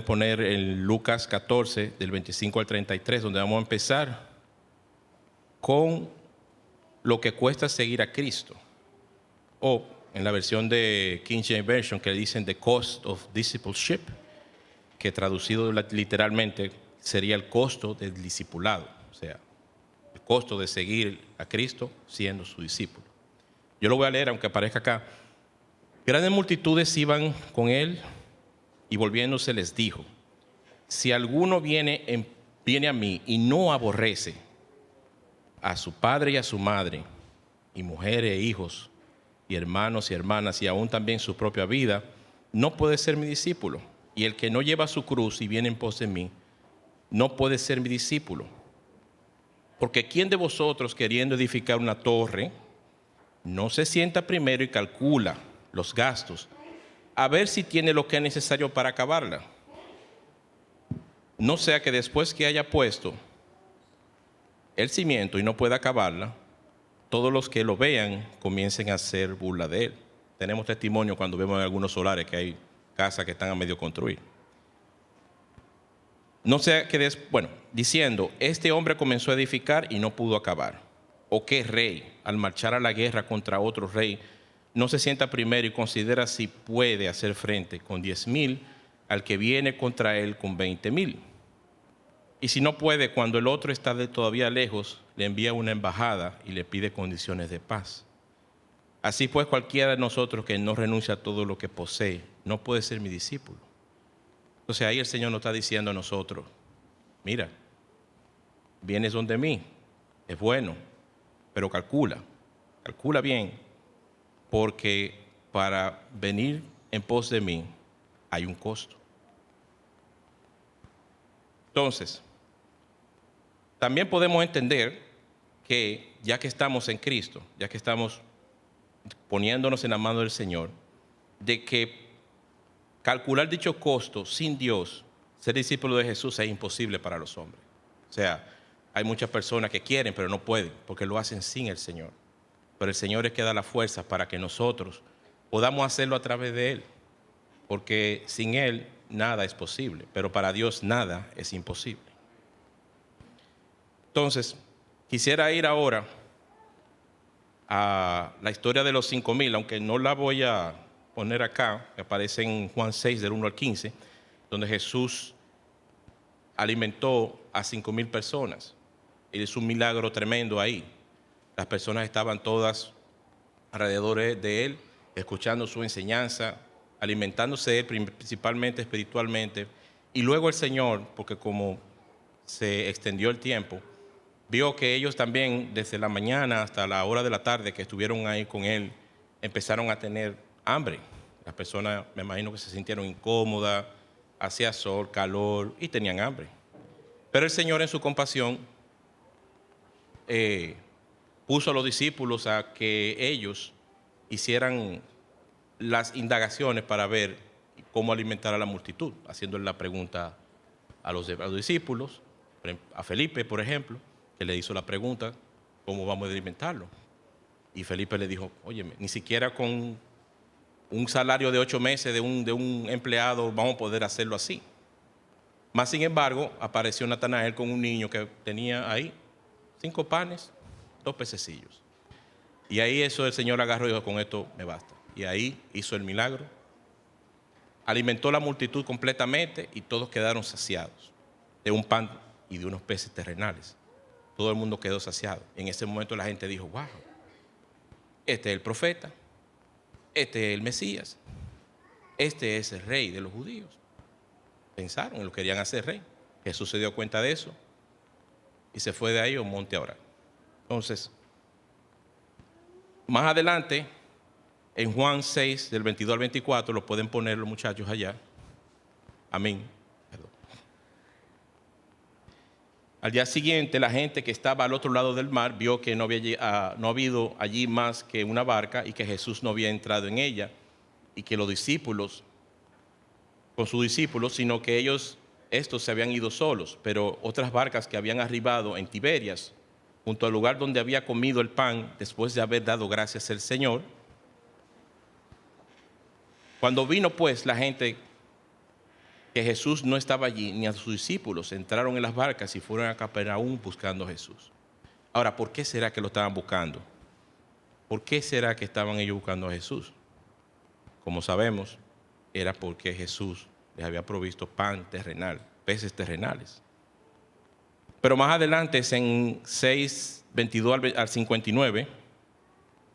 pueden poner en Lucas 14, del 25 al 33, donde vamos a empezar con lo que cuesta seguir a Cristo. O en la versión de King James Version, que le dicen The Cost of Discipleship, que traducido literalmente sería el costo del discipulado, o sea, el costo de seguir a Cristo siendo su discípulo. Yo lo voy a leer, aunque aparezca acá. Grandes multitudes iban con él y volviéndose les dijo: si alguno viene a mí y no aborrece a su padre y a su madre, y mujeres e hijos, y hermanos y hermanas, y aún también su propia vida, no puede ser mi discípulo. Y el que no lleva su cruz y viene en pos de mí, no puede ser mi discípulo. Porque ¿quién de vosotros, queriendo edificar una torre, no se sienta primero y calcula los gastos, a ver si tiene lo que es necesario para acabarla? No sea que después que haya puesto el cimiento y no pueda acabarla, todos los que lo vean comiencen a hacer burla de él. Tenemos testimonio cuando vemos en algunos solares que hay casas que están a medio construir. No sea que diciendo, este hombre comenzó a edificar y no pudo acabar. O qué rey, al marchar a la guerra contra otro rey, no se sienta primero y considera si puede hacer frente con 10,000 al que viene contra él con 20,000. Y si no puede, cuando el otro está todavía lejos, le envía una embajada y le pide condiciones de paz. Así pues, cualquiera de nosotros que no renuncia a todo lo que posee, no puede ser mi discípulo. Entonces ahí el Señor nos está diciendo a nosotros: mira, vienes donde mí, es bueno, pero calcula bien, porque para venir en pos de mí hay un costo. Entonces, también podemos entender que ya que estamos en Cristo, ya que estamos poniéndonos en la mano del Señor, de que calcular dicho costo sin Dios, ser discípulo de Jesús, es imposible para los hombres. O sea, hay muchas personas que quieren, pero no pueden, porque lo hacen sin el Señor. Pero el Señor es que da la fuerza para que nosotros podamos hacerlo a través de Él, porque sin Él nada es posible, pero para Dios nada es imposible. Entonces, quisiera ir ahora a la historia de los 5,000, aunque no la voy a poner acá, que aparece en Juan 6, del 1 al 15, donde Jesús alimentó a 5,000 personas. Y es un milagro tremendo ahí. Las personas estaban todas alrededor de él, escuchando su enseñanza, alimentándose de él principalmente espiritualmente. Y luego el Señor, porque como se extendió el tiempo, vio que ellos también, desde la mañana hasta la hora de la tarde que estuvieron ahí con él, empezaron a tener hambre. Las personas, me imagino que se sintieron incómodas, hacía sol, calor y tenían hambre. Pero el Señor, en su compasión, puso a los discípulos a que ellos hicieran las indagaciones para ver cómo alimentar a la multitud, haciéndole la pregunta a los discípulos, a Felipe, por ejemplo, que le hizo la pregunta: ¿cómo vamos a alimentarlo? Y Felipe le dijo: óyeme, ni siquiera con un salario de 8 meses de un empleado vamos a poder hacerlo así. Más sin embargo, apareció Natanael con un niño que tenía ahí 5 panes, 2 pececillos. Y ahí eso el Señor agarró y dijo: con esto me basta. Y ahí hizo el milagro. Alimentó la multitud completamente y todos quedaron saciados de un pan y de unos peces terrenales. Todo el mundo quedó saciado. En ese momento la gente dijo: wow, este es el profeta, este es el Mesías, este es el rey de los judíos. Pensaron y lo querían hacer rey. Jesús se dio cuenta de eso y se fue de ahí a un monte a orar. Entonces, más adelante, en Juan 6, del 22 al 24, lo pueden poner los muchachos allá. Amén. Perdón. Al día siguiente, la gente que estaba al otro lado del mar vio que no había habido allí más que una barca y que Jesús no había entrado en ella, y que los discípulos, con sus discípulos, sino que estos se habían ido solos. Pero otras barcas que habían arribado en Tiberias, junto al lugar donde había comido el pan, después de haber dado gracias al Señor. Cuando vino pues la gente que Jesús no estaba allí, ni a sus discípulos. Entraron en las barcas y fueron a Capernaum buscando a Jesús. Ahora, ¿por qué será que lo estaban buscando? ¿Por qué será que estaban ellos buscando a Jesús? Como sabemos, era porque Jesús les había provisto pan terrenal, peces terrenales. Pero más adelante, en 6:22 al 59,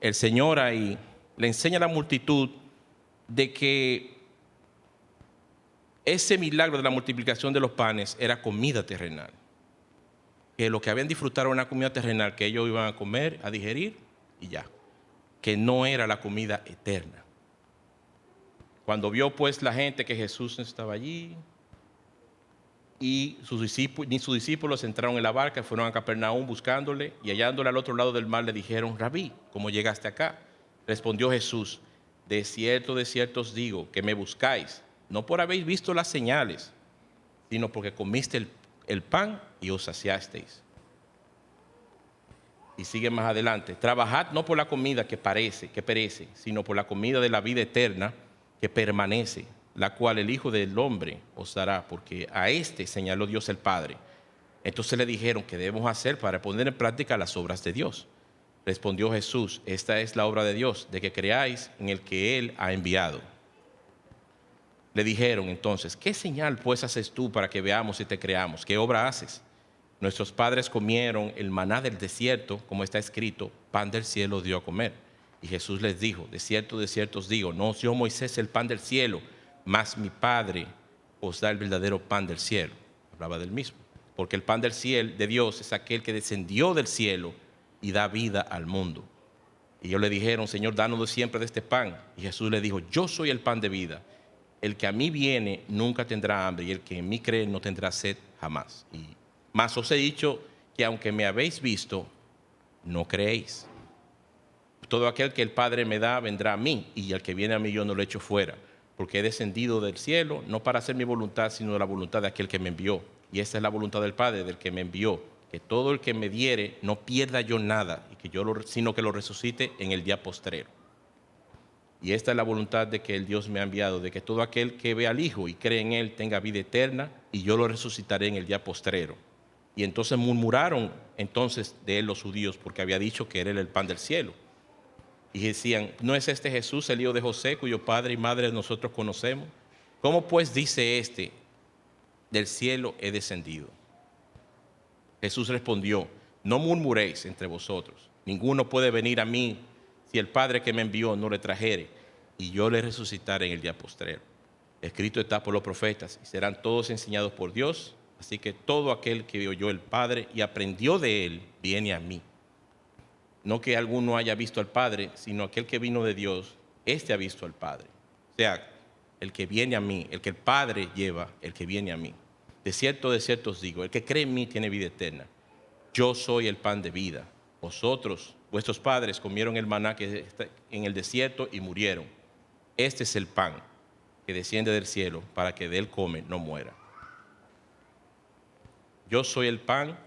el Señor ahí le enseña a la multitud de que ese milagro de la multiplicación de los panes era comida terrenal. Que lo que habían disfrutado era una comida terrenal que ellos iban a comer, a digerir y ya. Que no era la comida eterna. Cuando vio pues la gente que Jesús estaba allí y sus discípulos entraron en la barca, fueron a Capernaum buscándole y hallándole al otro lado del mar le dijeron: Rabí, ¿cómo llegaste acá? Respondió Jesús: de cierto os digo que me buscáis, no por habéis visto las señales, sino porque comiste el pan y os saciasteis. Y sigue más adelante: trabajad no por la comida que perece, sino por la comida de la vida eterna que permanece, la cual el Hijo del Hombre os dará, porque a este señaló Dios el Padre. Entonces le dijeron: ¿qué debemos hacer para poner en práctica las obras de Dios? Respondió Jesús: esta es la obra de Dios, de que creáis en el que Él ha enviado. Le dijeron entonces: ¿qué señal pues haces tú para que veamos y te creamos? ¿Qué obra haces? Nuestros padres comieron el maná del desierto, como está escrito: pan del cielo dio a comer. Y Jesús les dijo: de cierto os digo, no os dio Moisés el pan del cielo, mas mi Padre os da el verdadero pan del cielo. Hablaba del mismo. Porque el pan del cielo de Dios es aquel que descendió del cielo y da vida al mundo. Y ellos le dijeron: Señor, danos siempre de este pan. Y Jesús le dijo: yo soy el pan de vida. El que a mí viene nunca tendrá hambre, y el que en mí cree no tendrá sed jamás. Y más os he dicho que aunque me habéis visto, no creéis. Todo aquel que el Padre me da vendrá a mí, y el que viene a mí yo no lo echo fuera, porque he descendido del cielo no para hacer mi voluntad, sino la voluntad de aquel que me envió. Y esta es la voluntad del Padre, del que me envió, que todo el que me diere no pierda yo nada, sino que lo resucite en el día postrero. Y esta es la voluntad de que el Dios me ha enviado, de que todo aquel que ve al Hijo y cree en Él tenga vida eterna, y yo lo resucitaré en el día postrero. Y entonces murmuraron entonces de él los judíos, porque había dicho que él era el pan del cielo. Y decían: ¿no es este Jesús el hijo de José, cuyo padre y madre nosotros conocemos? ¿Cómo pues dice este: del cielo he descendido? Jesús respondió: no murmuréis entre vosotros. Ninguno puede venir a mí si el Padre que me envió no le trajere, y yo le resucitaré en el día postrero. Escrito está por los profetas, y serán todos enseñados por Dios. Así que todo aquel que oyó el Padre y aprendió de él, viene a mí. No que alguno haya visto al Padre, sino aquel que vino de Dios, este ha visto al Padre. O sea, el que viene a mí, el que el Padre lleva, el que viene a mí. De cierto os digo, el que cree en mí tiene vida eterna. Yo soy el pan de vida. Vosotros, vuestros padres, comieron el maná que está en el desierto y murieron. Este es el pan que desciende del cielo, para que de él come no muera. Yo soy el pan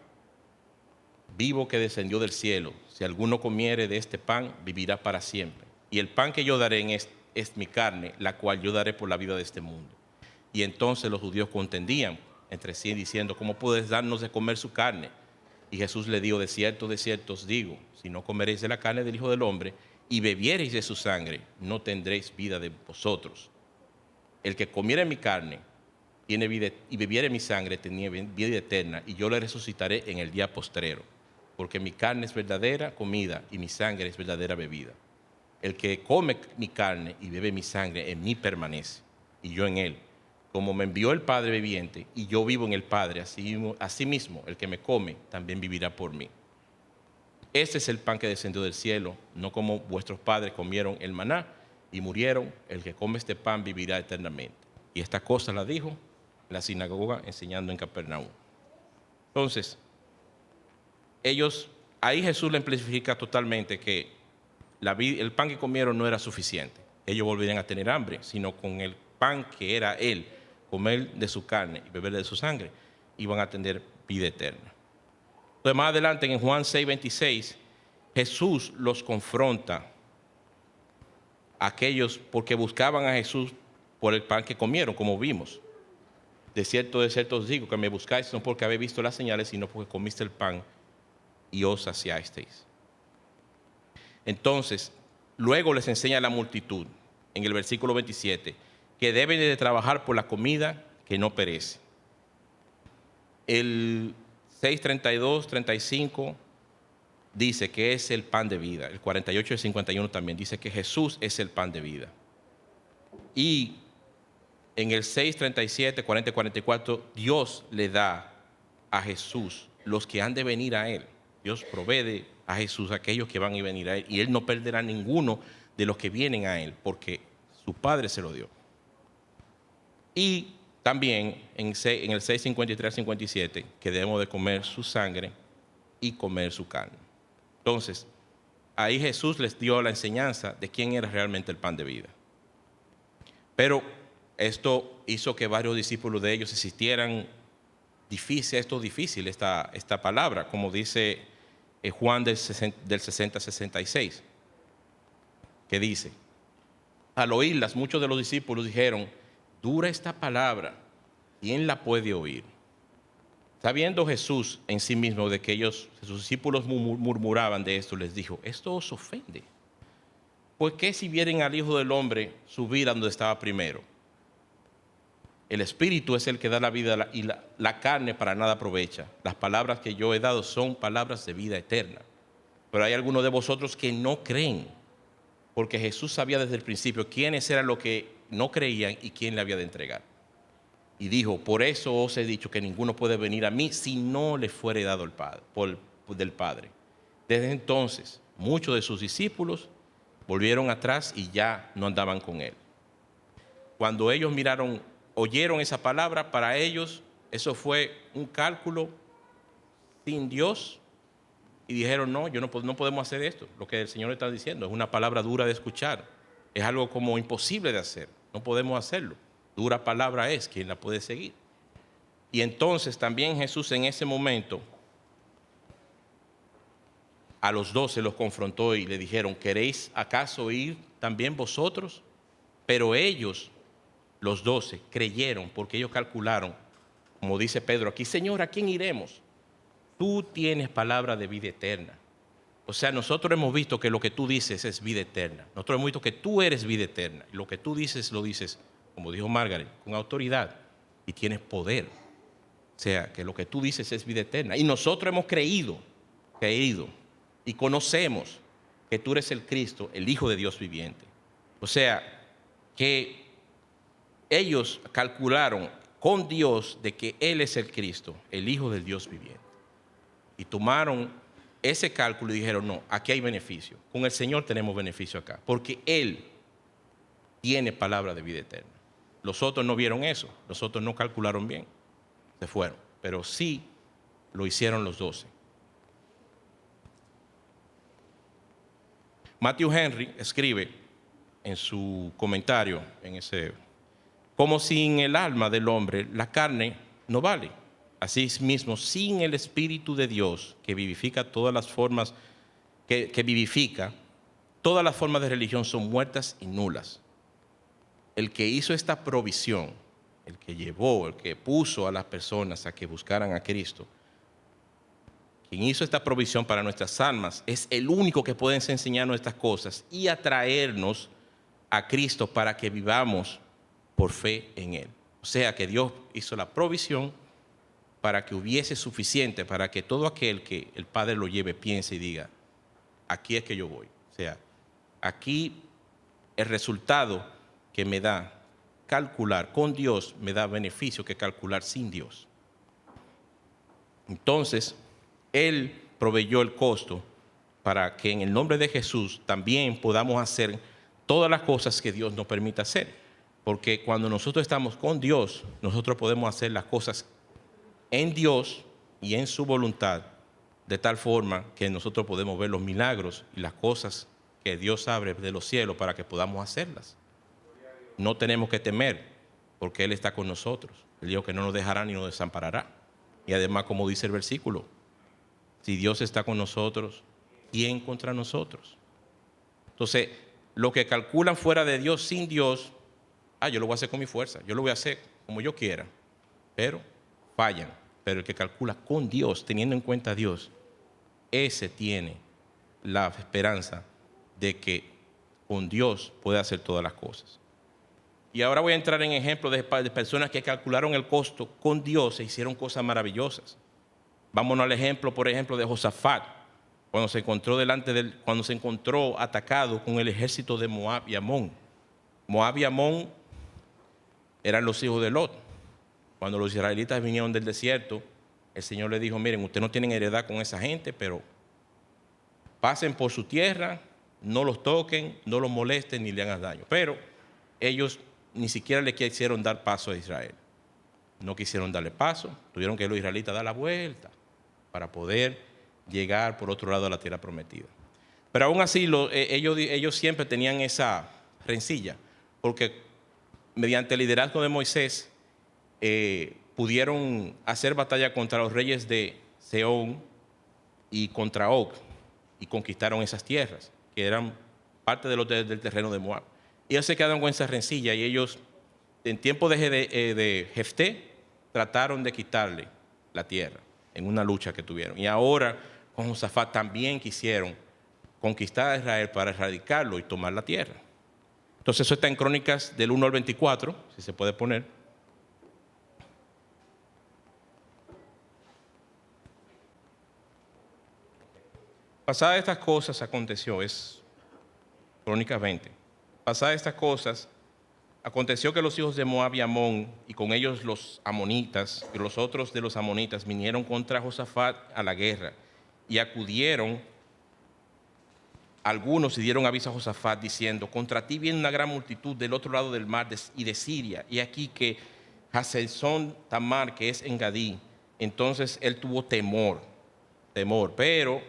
vivo que descendió del cielo. Si alguno comiere de este pan, vivirá para siempre. Y el pan que yo daré es mi carne, la cual yo daré por la vida de este mundo. Y entonces los judíos contendían entre sí, diciendo: ¿cómo puedes darnos de comer su carne? Y Jesús le dijo: de cierto os digo, si no comeréis de la carne del Hijo del Hombre y bebiereis de su sangre, no tendréis vida de vosotros. El que comiere mi carne tiene vida, y bebiere mi sangre tiene vida eterna, y yo le resucitaré en el día postrero. Porque mi carne es verdadera comida y mi sangre es verdadera bebida. El que come mi carne y bebe mi sangre en mí permanece, y yo en él. Como me envió el Padre viviente y yo vivo en el Padre, asimismo el que me come también vivirá por mí. Este es el pan que descendió del cielo, no como vuestros padres comieron el maná y murieron. El que come este pan vivirá eternamente. Y esta cosa la dijo en la sinagoga, enseñando en Capernaum. Entonces, ahí Jesús le amplifica totalmente que el pan que comieron no era suficiente. Ellos volverían a tener hambre, sino con el pan que era Él, comer de su carne y beber de su sangre, iban a tener vida eterna. Entonces, más adelante en Juan 6:26, Jesús los confronta a aquellos porque buscaban a Jesús por el pan que comieron, como vimos. de cierto os digo que me buscáis no porque habéis visto las señales, sino porque comiste el pan y os saciasteis. Entonces, luego les enseña a la multitud, en el versículo 27, que deben de trabajar por la comida que no perece. El 6:32, 35 dice que es el pan de vida. El 48 y 51 también dice que Jesús es el pan de vida. Y en el 6:37, 40 y 44, Dios le da a Jesús los que han de venir a Él. Dios provee a Jesús aquellos que van a venir a Él. Y Él no perderá ninguno de los que vienen a Él, porque su Padre se lo dio. Y también en el 6:53 al 57, que debemos de comer su sangre y comer su carne. Entonces, ahí Jesús les dio la enseñanza de quién era realmente el pan de vida. Pero esto hizo que varios discípulos de ellos existieran difícil esta palabra, como dice Juan del 60-66, que dice, al oírlas, muchos de los discípulos dijeron, dura esta palabra, ¿quién la puede oír? Sabiendo Jesús en sí mismo de que sus discípulos murmuraban de esto, les dijo, esto os ofende. ¿Por qué si vieren al Hijo del Hombre subir a donde estaba primero? El Espíritu es el que da la vida y la carne para nada aprovecha. Las palabras que yo he dado son palabras de vida eterna. Pero hay algunos de vosotros que no creen, porque Jesús sabía desde el principio quiénes eran los que no creían y quién le había de entregar. Y dijo, por eso os he dicho que ninguno puede venir a mí si no le fuere dado del Padre. Desde entonces, muchos de sus discípulos volvieron atrás y ya no andaban con él. Cuando ellos oyeron esa palabra, para ellos eso fue un cálculo sin Dios y dijeron, no podemos hacer esto. Lo que el Señor está diciendo es una palabra dura de escuchar. Es algo como imposible de hacer. No podemos hacerlo. Dura palabra es, ¿quién la puede seguir? Y entonces también Jesús en ese momento a los 12 los confrontó y le dijeron, ¿queréis acaso ir también vosotros? Pero ellos, los 12, creyeron porque ellos calcularon, como dice Pedro aquí, Señor, ¿a quién iremos? Tú tienes palabra de vida eterna. O sea, nosotros hemos visto que lo que tú dices es vida eterna. Nosotros hemos visto que tú eres vida eterna. Y lo que tú dices, lo dices, como dijo Margaret, con autoridad y tienes poder. O sea, que lo que tú dices es vida eterna. Y nosotros hemos creído y conocemos que tú eres el Cristo, el Hijo de Dios viviente. O sea, que ellos calcularon con Dios de que Él es el Cristo, el Hijo del Dios viviente. Y tomaron ese cálculo y dijeron, no, aquí hay beneficio. Con el Señor tenemos beneficio acá, porque Él tiene palabra de vida eterna. Los otros no vieron eso, los otros no calcularon bien, se fueron, pero sí lo hicieron los 12. Matthew Henry escribe en su comentario, como sin el alma del hombre la carne no vale. Asimismo, sin el Espíritu de Dios que vivifica todas las formas, todas las formas de religión son muertas y nulas. El que hizo esta provisión, el que puso a las personas a que buscaran a Cristo, quien hizo esta provisión para nuestras almas, es el único que puede enseñarnos estas cosas y atraernos a Cristo para que vivamos por fe en Él. O sea que Dios hizo la provisión para que hubiese suficiente, para que todo aquel que el Padre lo lleve piense y diga, aquí es que yo voy. O sea, aquí el resultado que me da calcular con Dios me da beneficio que calcular sin Dios. Entonces, Él proveyó el costo para que en el nombre de Jesús también podamos hacer todas las cosas que Dios nos permita hacer. Porque cuando nosotros estamos con Dios, nosotros podemos hacer las cosas en Dios y en su voluntad, de tal forma que nosotros podemos ver los milagros y las cosas que Dios abre de los cielos para que podamos hacerlas. No tenemos que temer, porque Él está con nosotros. Él dijo que no nos dejará ni nos desamparará. Y además, como dice el versículo, si Dios está con nosotros, ¿quién contra nosotros? Entonces, lo que calculan fuera de Dios, sin Dios, yo lo voy a hacer con mi fuerza, yo lo voy a hacer como yo quiera. pero fallan. Pero el que calcula con Dios, teniendo en cuenta a Dios, ese tiene la esperanza de que con Dios puede hacer todas las cosas. Y ahora voy a entrar en ejemplos de personas que calcularon el costo con Dios e hicieron cosas maravillosas. Vámonos al ejemplo, por ejemplo, de Josafat, cuando se encontró atacado con el ejército de Moab y Amón. Moab y Amón eran los hijos de Lot. Cuando los israelitas vinieron del desierto, el Señor les dijo: miren, ustedes no tienen heredad con esa gente, pero pasen por su tierra, no los toquen, no los molesten ni le hagan daño. Pero ellos ni siquiera le quisieron dar paso a Israel. No quisieron darle paso, tuvieron que los israelitas dar la vuelta para poder llegar por otro lado a la tierra prometida. Pero aún así ellos siempre tenían esa rencilla, porque mediante el liderazgo de Moisés pudieron hacer batalla contra los reyes de Sehón y contra Og, y conquistaron esas tierras, que eran parte del terreno de Moab. Y ellos se quedaron con esa rencilla, y ellos, en tiempo de Jefté, trataron de quitarle la tierra en una lucha que tuvieron. Y ahora con Josafat también quisieron conquistar a Israel para erradicarlo y tomar la tierra. Entonces eso está en Crónicas del 1 al 24, si se puede poner. Pasadas estas cosas aconteció, es Crónicas 20. Pasadas estas cosas, aconteció que los hijos de Moab y Amón, y con ellos los amonitas, y los otros de los amonitas, vinieron contra Josafat a la guerra, y acudieron algunos y dieron aviso a Josafat, diciendo: contra ti viene una gran multitud del otro lado del mar y de Siria, y aquí que Hazezón Tamar, que es en Gadí. Entonces él tuvo temor, pero,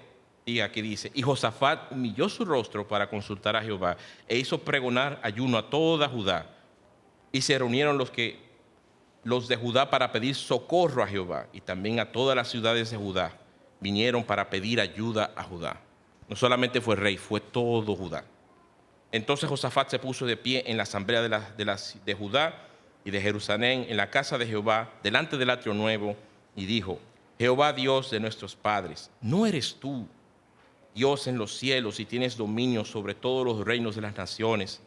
y aquí dice: y Josafat humilló su rostro para consultar a Jehová, e hizo pregonar ayuno a toda Judá. Y se reunieron los de Judá para pedir socorro a Jehová, y también a todas las ciudades de Judá vinieron para pedir ayuda a Judá. No solamente fue rey, fue todo Judá. Entonces Josafat se puso de pie en la asamblea de Judá y de Jerusalén, en la casa de Jehová, delante del atrio nuevo, y dijo: Jehová, Dios de nuestros padres, ¿no eres tú Dios en los cielos y tienes dominio sobre todos los reinos de las naciones?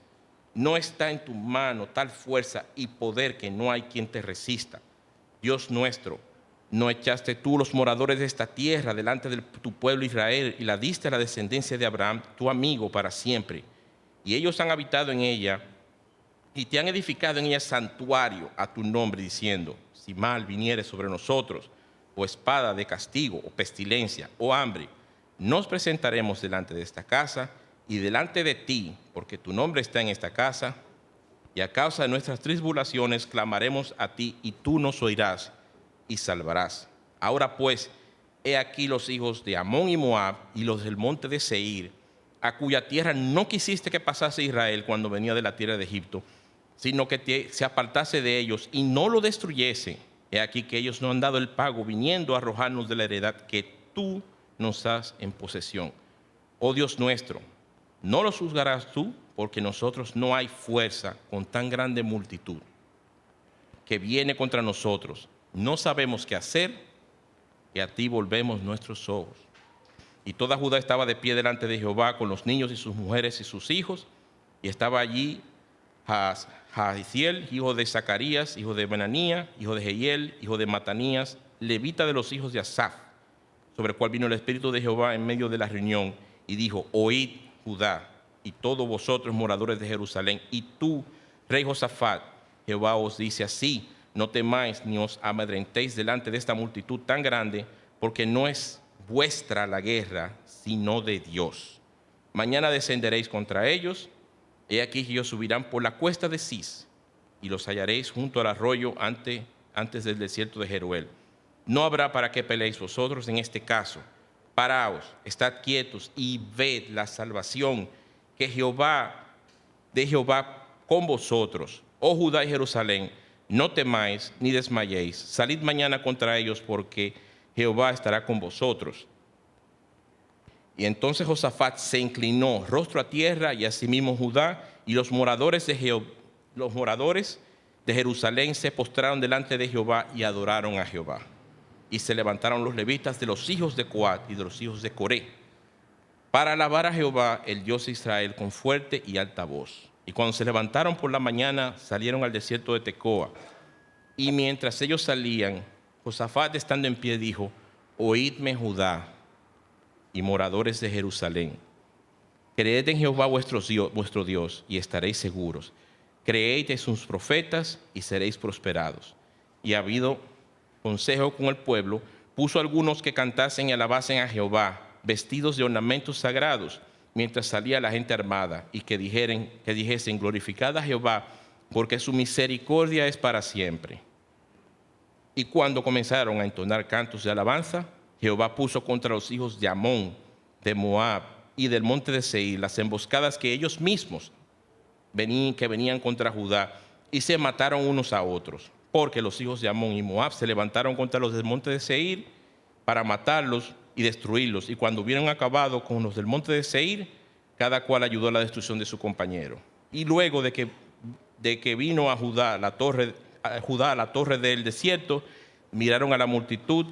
No está en tu mano tal fuerza y poder que no hay quien te resista. Dios nuestro, ¿no echaste tú los moradores de esta tierra delante de tu pueblo Israel y la diste a la descendencia de Abraham, tu amigo, para siempre? Y ellos han habitado en ella y te han edificado en ella santuario a tu nombre, diciendo: si mal viniere sobre nosotros, o espada de castigo, o pestilencia, o hambre, nos presentaremos delante de esta casa y delante de ti, porque tu nombre está en esta casa, y a causa de nuestras tribulaciones clamaremos a ti, y tú nos oirás y salvarás. Ahora pues, he aquí los hijos de Amón y Moab y los del monte de Seir, a cuya tierra no quisiste que pasase Israel cuando venía de la tierra de Egipto, sino que se apartase de ellos y no lo destruyese. He aquí que ellos no han dado el pago, viniendo a arrojarnos de la heredad que tú nos das en posesión. Oh Dios nuestro, no los juzgarás tú, porque nosotros no hay fuerza con tan grande multitud que viene contra nosotros. No sabemos qué hacer, y a ti volvemos nuestros ojos. Y toda Judá estaba de pie delante de Jehová, con los niños y sus mujeres y sus hijos, y estaba allí Jahaziel, hijo de Zacarías, hijo de Benanía, hijo de Jehiel, hijo de Matanías, levita de los hijos de Asaf, sobre el cual vino el Espíritu de Jehová en medio de la reunión, y dijo: oíd, Judá, y todos vosotros moradores de Jerusalén, y tú, rey Josafat, Jehová os dice así: no temáis ni os amedrentéis delante de esta multitud tan grande, porque no es vuestra la guerra, sino de Dios. Mañana descenderéis contra ellos. He aquí que ellos subirán por la cuesta de Cis, y los hallaréis junto al arroyo antes del desierto de Jeruel. No habrá para qué peleéis vosotros en este caso. Paraos, estad quietos y ved la salvación que de Jehová con vosotros. Oh Judá y Jerusalén, no temáis ni desmayéis. Salid mañana contra ellos, porque Jehová estará con vosotros. Y entonces Josafat se inclinó rostro a tierra, y asimismo Judá y los moradores de Jerusalén se postraron delante de Jehová y adoraron a Jehová. Y se levantaron los levitas de los hijos de Coat y de los hijos de Coré para alabar a Jehová, el Dios de Israel, con fuerte y alta voz. Y cuando se levantaron por la mañana, salieron al desierto de Tecoa. Y mientras ellos salían, Josafat, estando en pie, dijo: Oídme, Judá y moradores de Jerusalén. Creed en Jehová vuestro Dios y estaréis seguros. Creed en sus profetas y seréis prosperados. Y habido consejo con el pueblo, puso algunos que cantasen y alabasen a Jehová, vestidos de ornamentos sagrados, mientras salía la gente armada, y que dijesen: glorificad a Jehová, porque su misericordia es para siempre. Y cuando comenzaron a entonar cantos de alabanza, Jehová puso contra los hijos de Amón, de Moab y del monte de Seir las emboscadas que ellos mismos venían contra Judá, y se mataron unos a otros, porque los hijos de Amón y Moab se levantaron contra los del monte de Seir para matarlos y destruirlos. Y cuando hubieron acabado con los del monte de Seir, cada cual ayudó a la destrucción de su compañero. Y luego de que vino a Judá a la torre del desierto, miraron a la multitud,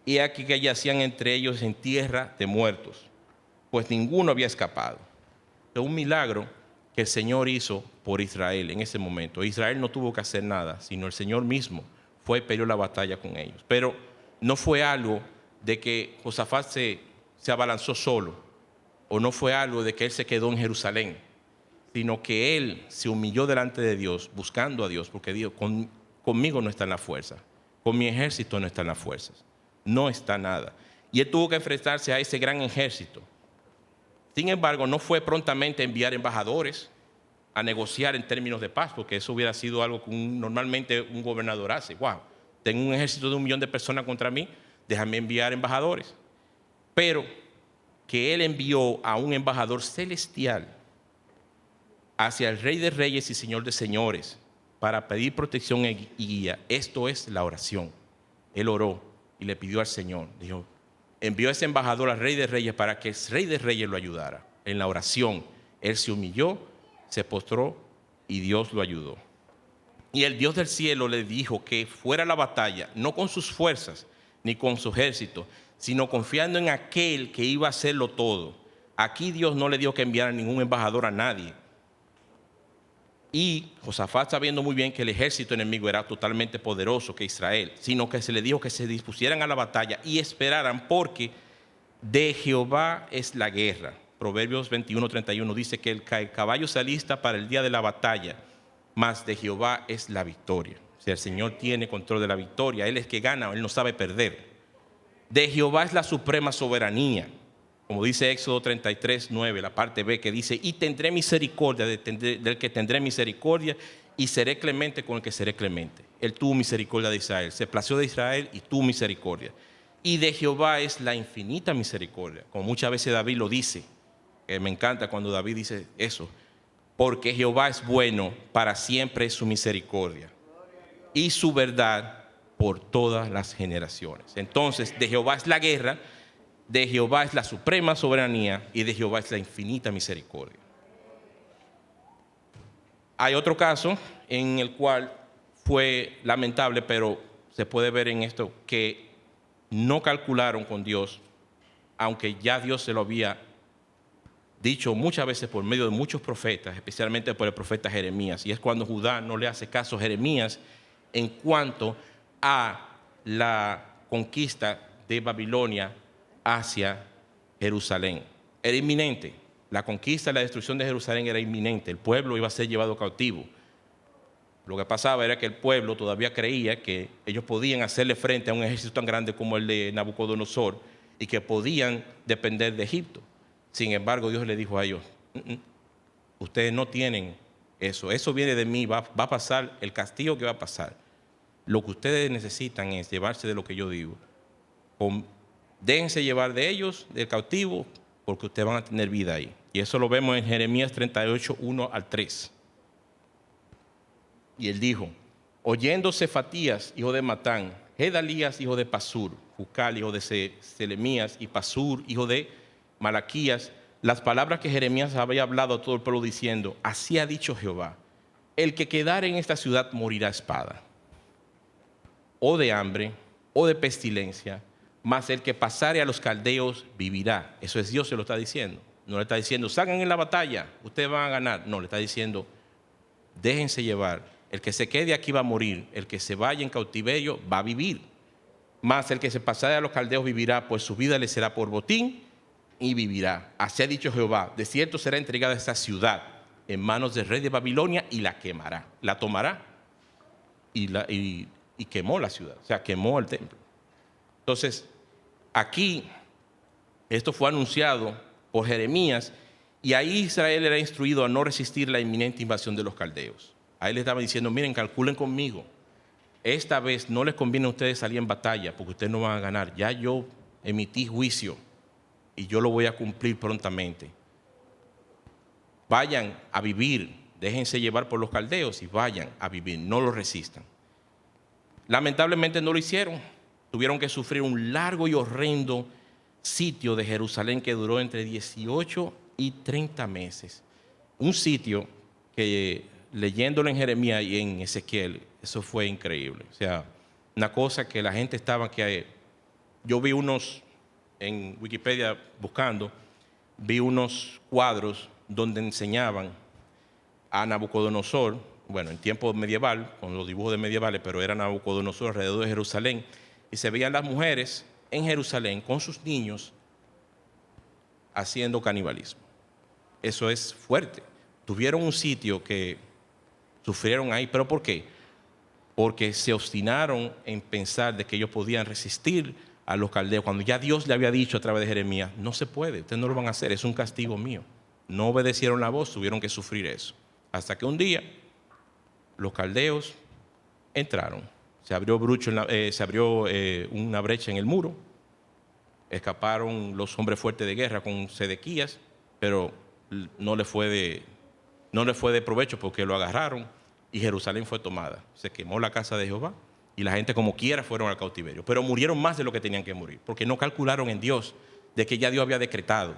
y aquí que yacían entre ellos en tierra de muertos, pues ninguno había escapado. Es un milagro que el Señor hizo por Israel en ese momento. Israel no tuvo que hacer nada, sino el Señor mismo fue y peleó la batalla con ellos. Pero no fue algo de que Josafat se abalanzó solo, o no fue algo de que él se quedó en Jerusalén, sino que él se humilló delante de Dios, buscando a Dios, porque dijo: conmigo no están las fuerzas, con mi ejército no están las fuerzas, no está nada. Y él tuvo que enfrentarse a ese gran ejército. Sin embargo, no fue prontamente a enviar embajadores a negociar en términos de paz, porque eso hubiera sido algo que normalmente un gobernador hace. Wow, tengo un ejército de 1 millón de personas contra mí, déjame enviar embajadores. Pero que él envió a un embajador celestial hacia el Rey de Reyes y Señor de Señores para pedir protección y guía. Esto es la oración. Él oró y le pidió al Señor, dijo, envió a ese embajador al Rey de Reyes para que el Rey de Reyes lo ayudara. En la oración, él se humilló, se postró y Dios lo ayudó. Y el Dios del cielo le dijo que fuera a la batalla, no con sus fuerzas ni con su ejército, sino confiando en aquel que iba a hacerlo todo. Aquí Dios no le dio que enviara ningún embajador a nadie. Y Josafat, sabiendo muy bien que el ejército enemigo era totalmente poderoso que Israel, sino que se le dijo que se dispusieran a la batalla y esperaran, porque de Jehová es la guerra. Proverbios 21:31 dice que el caballo se alista para el día de la batalla, mas de Jehová es la victoria. O sea, el Señor tiene control de la victoria, Él es que gana, Él no sabe perder. De Jehová es la suprema soberanía, como dice Éxodo 33:9, la parte B, que dice: y tendré misericordia del que tendré misericordia, y seré clemente con el que seré clemente. Él tuvo misericordia de Israel, se plació de Israel y tuvo misericordia. Y de Jehová es la infinita misericordia, como muchas veces David lo dice. Me encanta cuando David dice eso, porque Jehová es bueno, para siempre es su misericordia y su verdad por todas las generaciones. Entonces, de Jehová es la guerra, de Jehová es la suprema soberanía y de Jehová es la infinita misericordia. Hay otro caso en el cual fue lamentable, pero se puede ver en esto que no calcularon con Dios, aunque ya Dios se lo había dicho muchas veces por medio de muchos profetas, especialmente por el profeta Jeremías, y es cuando Judá no le hace caso a Jeremías en cuanto a la conquista de Babilonia hacia Jerusalén. Era inminente, la conquista y la destrucción de Jerusalén era inminente, el pueblo iba a ser llevado cautivo. Lo que pasaba era que el pueblo todavía creía que ellos podían hacerle frente a un ejército tan grande como el de Nabucodonosor y que podían depender de Egipto. Sin embargo, Dios le dijo a ellos: ustedes no tienen eso viene de mí, va a pasar el castigo que va a pasar. Lo que ustedes necesitan es llevarse de lo que yo digo. Déjense llevar de ellos, del cautivo, porque ustedes van a tener vida ahí. Y eso lo vemos en Jeremías 38:1-3. Y él dijo: oyendo Cefatías, hijo de Matán, Gedalías, hijo de Pasur, Jucal, hijo de Selemías, y Pasur, hijo de Malaquías, las palabras que Jeremías había hablado a todo el pueblo, diciendo: así ha dicho Jehová, el que quedare en esta ciudad morirá a espada, o de hambre, o de pestilencia, mas el que pasare a los caldeos vivirá. Eso es Dios, se lo está diciendo. No le está diciendo, salgan en la batalla, ustedes van a ganar. No, le está diciendo, déjense llevar. El que se quede aquí va a morir, el que se vaya en cautiverio va a vivir. Mas el que se pasare a los caldeos vivirá, pues su vida le será por botín y vivirá. Así ha dicho Jehová, de cierto será entregada esta ciudad en manos del rey de Babilonia y la quemará, la tomará y quemó la ciudad, o sea, quemó el templo. Entonces, aquí, esto fue anunciado por Jeremías, y ahí Israel era instruido a no resistir la inminente invasión de los caldeos. Ahí le estaba diciendo, miren, calculen conmigo, esta vez no les conviene a ustedes salir en batalla, porque ustedes no van a ganar. Ya yo emití juicio, y yo lo voy a cumplir prontamente. Vayan a vivir, déjense llevar por los caldeos y vayan a vivir, no lo resistan. Lamentablemente no lo hicieron. Tuvieron que sufrir un largo y horrendo sitio de Jerusalén que duró entre 18 y 30 meses. Un sitio que, leyéndolo en Jeremías y en Ezequiel, eso fue increíble. O sea, una cosa que la gente estaba, yo vi unos, en Wikipedia buscando, vi unos cuadros donde enseñaban a Nabucodonosor, bueno, en tiempo medieval, con los dibujos de medievales, pero era Nabucodonosor alrededor de Jerusalén, y se veían las mujeres en Jerusalén con sus niños haciendo canibalismo. Eso es fuerte. Tuvieron un sitio que sufrieron ahí, ¿pero por qué? Porque se obstinaron en pensar de que ellos podían resistir a los caldeos, cuando ya Dios le había dicho a través de Jeremías, no se puede, ustedes no lo van a hacer, es un castigo mío. No obedecieron la voz, tuvieron que sufrir eso. Hasta que un día los caldeos entraron, se abrió una brecha en el muro, escaparon los hombres fuertes de guerra con Sedequías, pero no le fue de provecho porque lo agarraron y Jerusalén fue tomada. Se quemó la casa de Jehová y la gente como quiera fueron al cautiverio, pero murieron más de lo que tenían que morir, porque no calcularon en Dios de que ya Dios había decretado,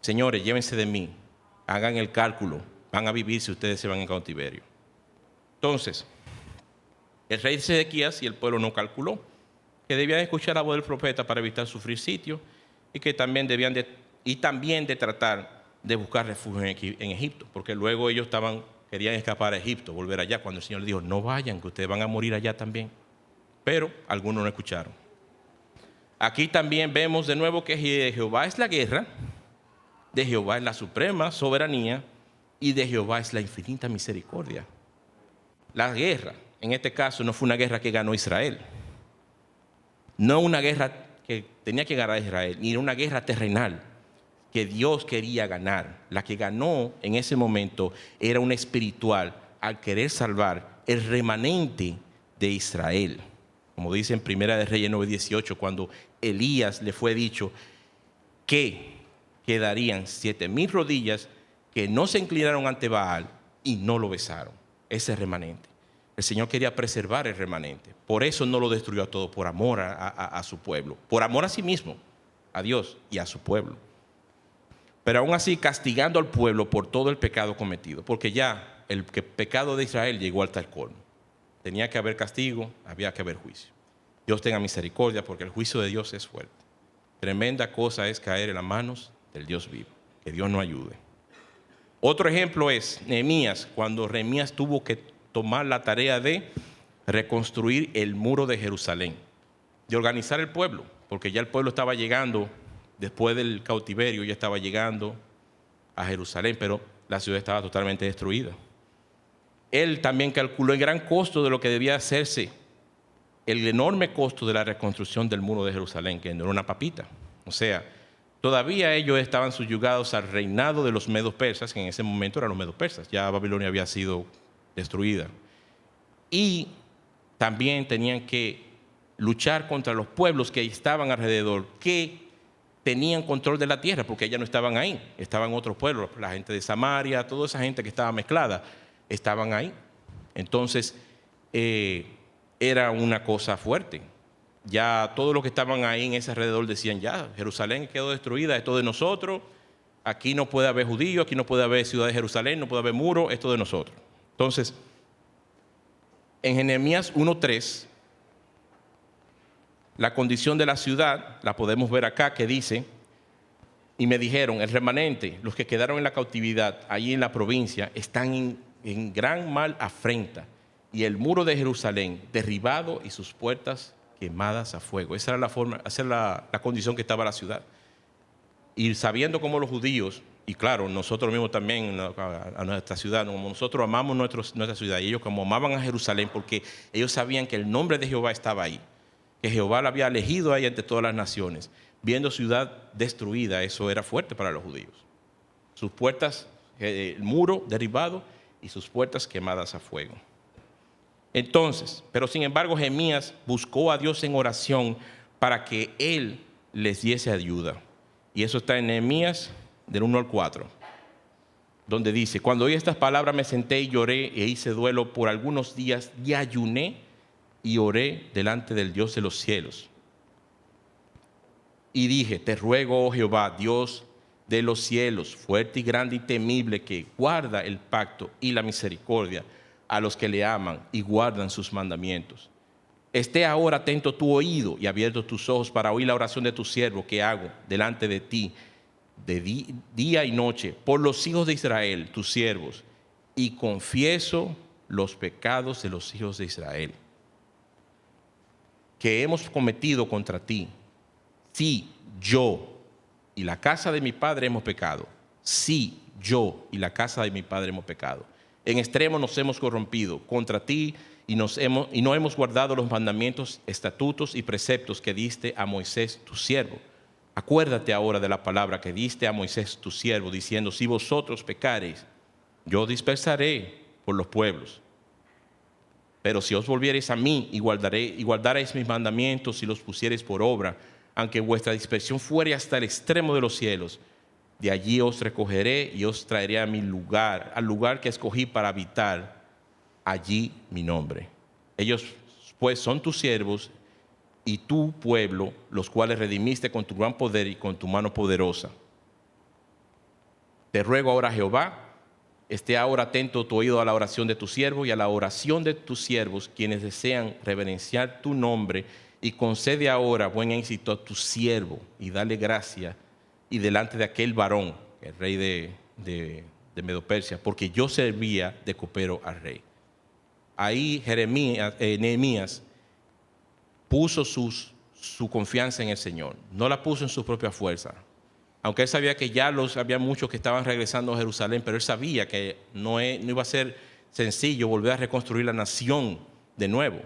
señores, llévense de mí, hagan el cálculo, van a vivir si ustedes se van en cautiverio. Entonces, el rey Sedequías y el pueblo no calculó que debían escuchar la voz del profeta para evitar sufrir sitio y que también debían de tratar de buscar refugio en Egipto, porque luego ellos querían escapar a Egipto, volver allá, cuando el Señor les dijo, no vayan, que ustedes van a morir allá también. Pero algunos no escucharon. Aquí también vemos de nuevo que de Jehová es la guerra, de Jehová es la suprema soberanía y de Jehová es la infinita misericordia. La guerra, en este caso, no fue una guerra que ganó Israel. No una guerra que tenía que ganar Israel, ni una guerra terrenal que Dios quería ganar. La que ganó en ese momento era una espiritual al querer salvar el remanente de Israel. Como dice en Primera de Reyes 9:18, cuando Elías le fue dicho que quedarían 7,000 rodillas que no se inclinaron ante Baal y no lo besaron. Ese remanente. El Señor quería preservar el remanente. Por eso no lo destruyó a todo, por amor a su pueblo. Por amor a sí mismo, a Dios y a su pueblo. Pero aún así castigando al pueblo por todo el pecado cometido. Porque ya el pecado de Israel llegó al tal colmo. Tenía que haber castigo, había que haber juicio. Dios tenga misericordia porque el juicio de Dios es fuerte. Tremenda cosa es caer en las manos del Dios vivo. Que Dios nos ayude. Otro ejemplo es Nehemías, cuando Nehemías tuvo que tomar la tarea de reconstruir el muro de Jerusalén, de organizar el pueblo, porque ya el pueblo estaba llegando, después del cautiverio, ya estaba llegando a Jerusalén, pero la ciudad estaba totalmente destruida. Él también calculó el gran costo de lo que debía hacerse, el enorme costo de la reconstrucción del muro de Jerusalén, que no era una papita. O sea, todavía ellos estaban subyugados al reinado de los medos persas, que en ese momento eran los medos persas, ya Babilonia había sido destruida. Y también tenían que luchar contra los pueblos que estaban alrededor, que tenían control de la tierra, porque ellas no estaban ahí, estaban otros pueblos, la gente de Samaria, toda esa gente que estaba mezclada, estaban ahí. Entonces, era una cosa fuerte. Ya todos los que estaban ahí en ese alrededor decían, ya, Jerusalén quedó destruida, esto de nosotros, aquí no puede haber judíos, aquí no puede haber ciudad de Jerusalén, no puede haber muro, esto de nosotros. Entonces, en Jeremías 1:3, la condición de la ciudad la podemos ver acá, que dice: y me dijeron, el remanente, los que quedaron en la cautividad allí en la provincia, están en gran mal afrenta, y el muro de Jerusalén derribado y sus puertas quemadas a fuego. Esa era la condición que estaba la ciudad. Y sabiendo cómo los judíos, y claro, nosotros mismos también a nuestra ciudad, como nosotros amamos nuestra ciudad, y ellos como amaban a Jerusalén, porque ellos sabían que el nombre de Jehová estaba ahí, que Jehová la había elegido ahí entre todas las naciones. Viendo ciudad destruida, eso era fuerte para los judíos. Sus puertas, el muro derribado y sus puertas quemadas a fuego. Entonces, pero sin embargo, Jeremías buscó a Dios en oración para que Él les diese ayuda. Y eso está en Nehemías del 1 al 4, donde dice: cuando oí estas palabras me senté y lloré e hice duelo por algunos días y ayuné y oré delante del Dios de los cielos. Y dije: te ruego, oh Jehová, Dios de los cielos, fuerte y grande y temible, que guarda el pacto y la misericordia a los que le aman y guardan sus mandamientos. Esté ahora atento tu oído y abierto tus ojos para oír la oración de tu siervo que hago delante de ti de día y noche por los hijos de Israel, tus siervos, y confieso los pecados de los hijos de Israel que hemos cometido contra ti. Sí, yo y la casa de mi padre hemos pecado. Sí, yo y la casa de mi padre hemos pecado. En extremo nos hemos corrompido contra ti y no hemos guardado los mandamientos, estatutos y preceptos que diste a Moisés tu siervo. Acuérdate ahora de la palabra que diste a Moisés tu siervo, diciendo: si vosotros pecareis, yo dispersaré por los pueblos. Pero si os volviereis a mí y guardaréis mis mandamientos y los pusiereis por obra, aunque vuestra dispersión fuere hasta el extremo de los cielos, de allí os recogeré y os traeré a mi lugar, al lugar que escogí para habitar allí mi nombre. Ellos pues son tus siervos y tu pueblo, los cuales redimiste con tu gran poder y con tu mano poderosa. Te ruego ahora, Jehová, esté ahora atento tu oído a la oración de tu siervo y a la oración de tus siervos, quienes desean reverenciar tu nombre, y concede ahora buen éxito a tu siervo y dale gracia y delante de aquel varón, el rey de Medo-Persia, porque yo servía de copero al rey. Ahí Nehemías puso su confianza en el Señor, no la puso en su propia fuerza. Aunque él sabía que ya había muchos que estaban regresando a Jerusalén, pero él sabía que no iba a ser sencillo volver a reconstruir la nación de nuevo.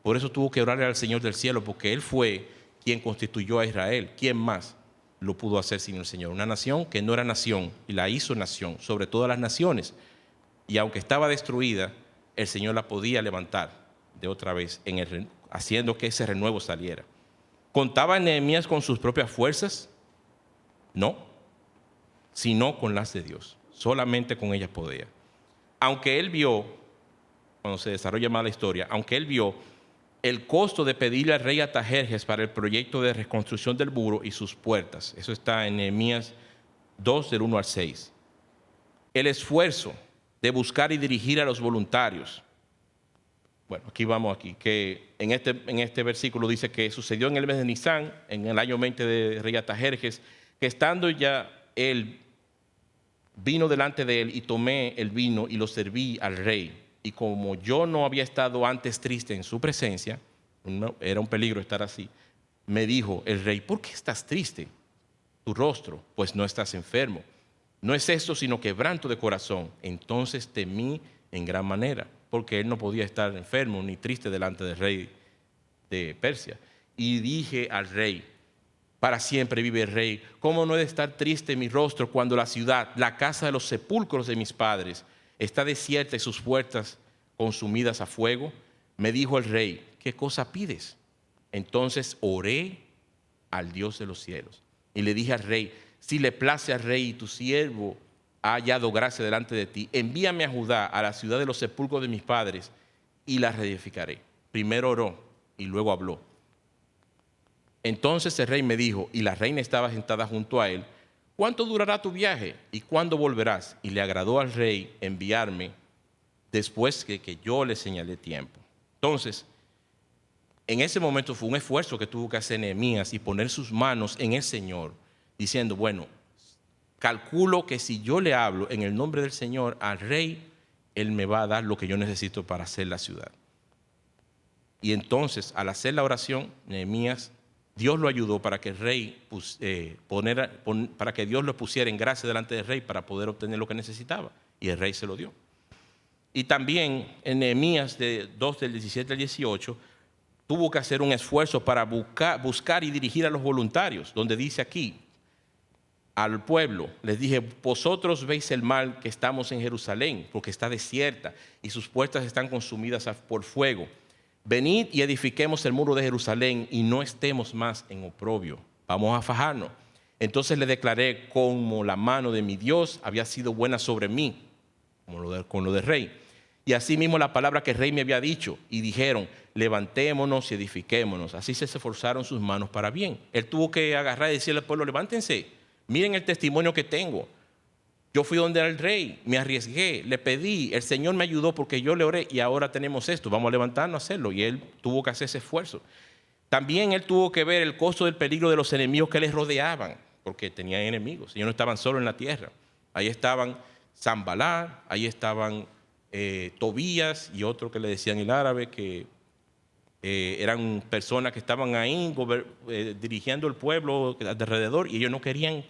Por eso tuvo que orarle al Señor del cielo, porque Él fue quien constituyó a Israel. ¿Quién más lo pudo hacer sino el Señor? Una nación que no era nación y la hizo nación sobre todas las naciones. Y aunque estaba destruida, el Señor la podía levantar de otra vez, haciendo que ese renuevo saliera. ¿Contaba Nehemías con sus propias fuerzas? No, sino con las de Dios. Solamente con ellas podía. Aunque él vio, cuando se desarrolla más la historia, aunque él vio el costo de pedirle al rey Artajerjes para el proyecto de reconstrucción del muro y sus puertas. Eso está en Nehemías 2, del 1 al 6. El esfuerzo de buscar y dirigir a los voluntarios. Bueno, que en este versículo dice que sucedió en el mes de Nisán, en el año 20 de rey Artajerjes, que estando ya él, vino delante de él y tomé el vino y lo serví al rey. Y como yo no había estado antes triste en su presencia, era un peligro estar así, me dijo el rey: ¿por qué estás triste tu rostro? Pues no estás enfermo. No es esto sino quebranto de corazón. Entonces temí en gran manera, porque él no podía estar enfermo ni triste delante del rey de Persia. Y dije al rey: para siempre vive el rey. ¿Cómo no he de estar triste mi rostro cuando la ciudad, la casa de los sepulcros de mis padres, está desierta y sus puertas consumidas a fuego? Me dijo el rey: ¿qué cosa pides? Entonces oré al Dios de los cielos y le dije al rey: si le place al rey y tu siervo ha hallado gracia delante de ti, envíame a Judá, a la ciudad de los sepulcros de mis padres, y la reedificaré. Primero oró y luego habló. Entonces el rey me dijo, y la reina estaba sentada junto a él: ¿cuánto durará tu viaje y cuándo volverás? Y le agradó al rey enviarme después que yo le señalé tiempo. Entonces, en ese momento fue un esfuerzo que tuvo que hacer Nehemías y poner sus manos en el Señor, diciendo, bueno, calculo que si yo le hablo en el nombre del Señor al rey, él me va a dar lo que yo necesito para hacer la ciudad. Y entonces, al hacer la oración, Nehemías, Dios lo ayudó para que el rey para que Dios lo pusiera en gracia delante del rey para poder obtener lo que necesitaba. Y el rey se lo dio. Y también en Nehemías 2 del 17 al 18, tuvo que hacer un esfuerzo para buscar y dirigir a los voluntarios, donde dice aquí, al pueblo, les dije, vosotros veis el mal que estamos en Jerusalén, porque está desierta y sus puertas están consumidas por fuego. Venid y edifiquemos el muro de Jerusalén y no estemos más en oprobio. Vamos a fajarnos. Entonces le declaré como la mano de mi Dios había sido buena sobre mí, con lo del rey. Y así mismo la palabra que el rey me había dicho, y dijeron, levantémonos y edifiquémonos. Así se esforzaron sus manos para bien. Él tuvo que agarrar y decirle al pueblo, levántense, miren el testimonio que tengo. Yo fui donde era el rey, me arriesgué, le pedí, el Señor me ayudó porque yo le oré y ahora tenemos esto, vamos a levantarnos a hacerlo. Y él tuvo que hacer ese esfuerzo. También él tuvo que ver el costo del peligro de los enemigos que les rodeaban, porque tenían enemigos, ellos no estaban solo en la tierra. Ahí estaban Sanbalat, ahí estaban Tobías y otro que le decían el árabe, que eran personas que estaban ahí dirigiendo el pueblo de alrededor, y ellos no querían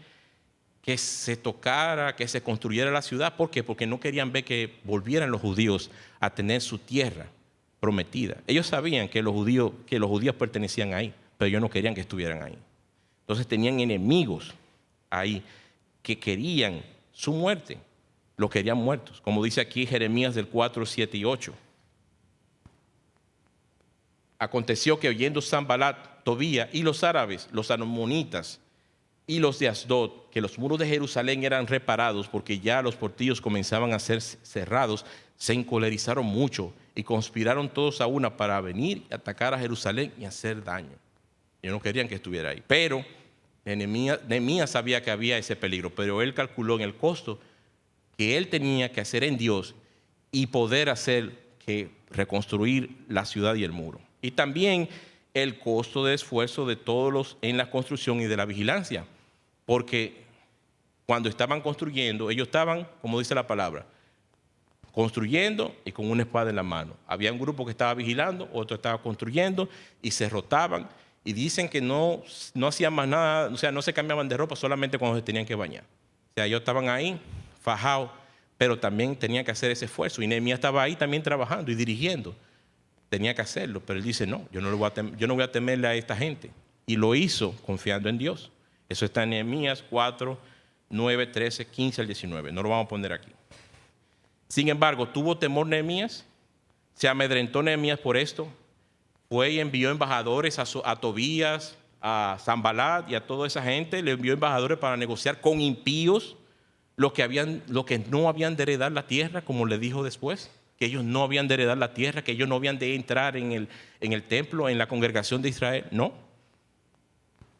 que se tocara, que se construyera la ciudad. ¿Por qué? Porque no querían ver que volvieran los judíos a tener su tierra prometida. Ellos sabían que los judíos pertenecían ahí, pero ellos no querían que estuvieran ahí. Entonces tenían enemigos ahí que querían su muerte, los querían muertos, como dice aquí Jeremías del 4, 7 y 8. Aconteció que oyendo Sanbalat, Tobía y los árabes, los amonitas y los de Asdod, que los muros de Jerusalén eran reparados porque ya los portillos comenzaban a ser cerrados, se encolerizaron mucho y conspiraron todos a una para venir y atacar a Jerusalén y hacer daño. Ellos no querían que estuviera ahí. Pero Nehemías sabía que había ese peligro, pero él calculó en el costo que él tenía que hacer en Dios y poder reconstruir la ciudad y el muro. Y también el costo de esfuerzo de todos en la construcción y de la vigilancia. Porque cuando estaban construyendo, ellos estaban, como dice la palabra, construyendo y con una espada en la mano. Había un grupo que estaba vigilando, otro estaba construyendo y se rotaban. Y dicen que no hacían más nada, o sea, no se cambiaban de ropa solamente cuando se tenían que bañar. O sea, ellos estaban ahí, fajados, pero también tenían que hacer ese esfuerzo. Y Nehemías estaba ahí también trabajando y dirigiendo. Tenía que hacerlo, pero él dice, no, yo no voy a temerle a esta gente. Y lo hizo confiando en Dios. Eso está en Nehemías 4, 9, 13, 15 al 19. No lo vamos a poner aquí. Sin embargo, tuvo temor Nehemías, se amedrentó Nehemías por esto, fue y envió embajadores a Tobías, a Sanbalat y a toda esa gente, le envió embajadores para negociar con impíos los que no habían de heredar la tierra, como le dijo después, que ellos no habían de heredar la tierra, que ellos no habían de entrar en el templo, en la congregación de Israel. No.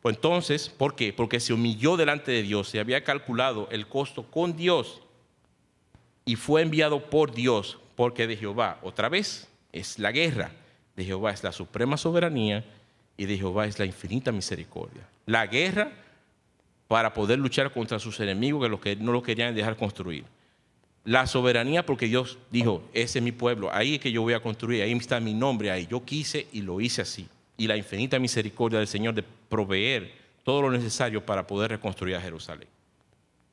Pues entonces, ¿por qué? Porque se humilló delante de Dios, se había calculado el costo con Dios y fue enviado por Dios, porque de Jehová, otra vez, es la guerra, de Jehová es la suprema soberanía y de Jehová es la infinita misericordia. La guerra para poder luchar contra sus enemigos que no lo querían dejar construir. La soberanía porque Dios dijo, ese es mi pueblo, ahí es que yo voy a construir, ahí está mi nombre, ahí yo quise y lo hice así. Y la infinita misericordia del Señor de proveer todo lo necesario para poder reconstruir a Jerusalén.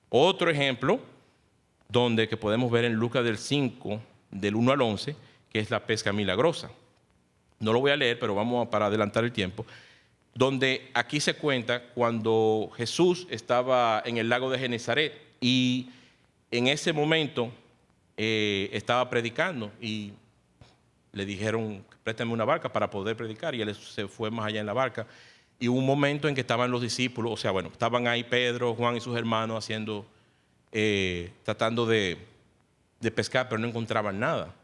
Otro ejemplo que podemos ver en Lucas del 5, del 1 al 11, que es la pesca milagrosa. No lo voy a leer, pero vamos para adelantar el tiempo. Donde aquí se cuenta cuando Jesús estaba en el lago de Genezaret y en ese momento estaba predicando y le dijeron, préstame una barca para poder predicar, y él se fue más allá en la barca. Y hubo un momento en que estaban los discípulos, estaban ahí Pedro, Juan y sus hermanos tratando de pescar, pero no encontraban nada.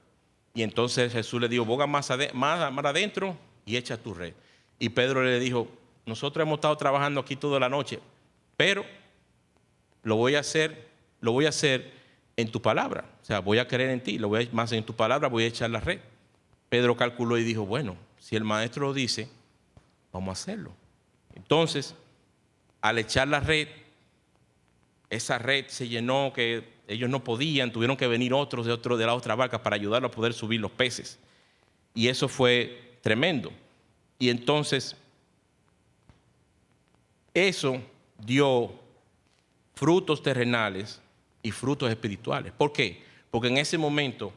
Y entonces Jesús le dijo, boga más adentro y echa tu red. Y Pedro le dijo, nosotros hemos estado trabajando aquí toda la noche, pero lo voy a hacer en tu palabra. O sea, voy a creer en ti, más en tu palabra voy a echar la red. Pedro calculó y dijo, bueno, si el maestro lo dice, vamos a hacerlo. Entonces, al echar la red, esa red se llenó que ellos no podían, tuvieron que venir otros de la otra barca para ayudarlo a poder subir los peces. Y eso fue tremendo. Y entonces, eso dio frutos terrenales y frutos espirituales. ¿Por qué? Porque en ese momento